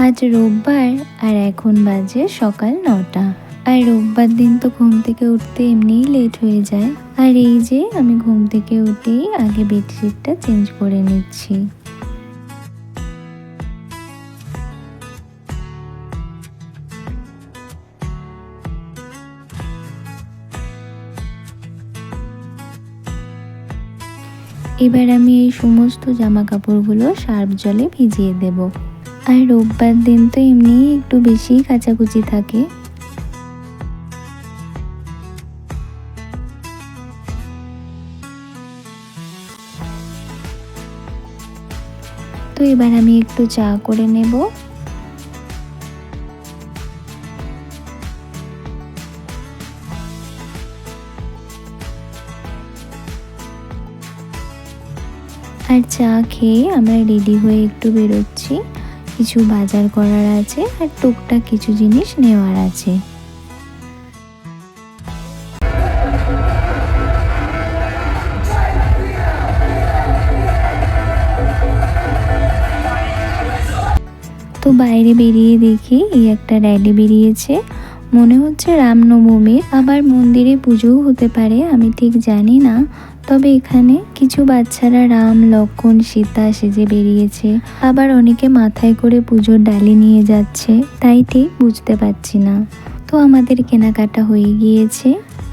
আজ রোববার আর এখন বাজে সকাল 9টা। আর রোববার দিন তো ঘুম থেকে উঠতে এমনিই লেট হয়ে যায়। আর এই যে আমি ঘুম থেকে উঠেই আগে বেডশিটটা চেঞ্জ করে নিচ্ছি। এবার আমি এই সমস্ত জামা কাপড়গুলো সার্ফ জলে ভিজিয়ে দেব। আর রোববার দিন তো এমনিই একটু বেশিই কাচাকুচি থাকে। তো এবার আমি একটু চা করে নেব। আর চা খেয়ে আমরা রেডি হয়ে একটু বেরোচ্ছি। কিছু বাজার করার আছে আর টুকটাক কিছু জিনিস নেওয়ার আছে। তো বাইরে বেরিয়ে দেখি এই একটা র্যালি বেরিয়েছে, মনে হচ্ছে রামনবমীর, আবার মন্দিরে পুজোও হতে পারে, আমি ঠিক জানি না। তবে এখানে কিছু বাচ্চারা রাম লক্ষ্মণ সীতা সেজে বেরিয়েছে, আবার অনেকে মাথায় করে পুজোর ডালি নিয়ে যাচ্ছে, তাই ঠিক বুঝতে পারছি না। তো আমাদের কেনাকাটা হয়ে গিয়েছে।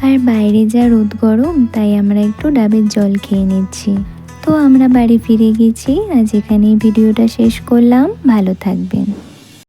আর বাইরে যা রোদ গরম, তাই আমরা একটু ডাবের জল খেয়ে নিচ্ছি। তো আমরা বাড়ি ফিরে গেছি। আজ এখানেই ভিডিওটা শেষ করলাম। ভালো থাকবেন।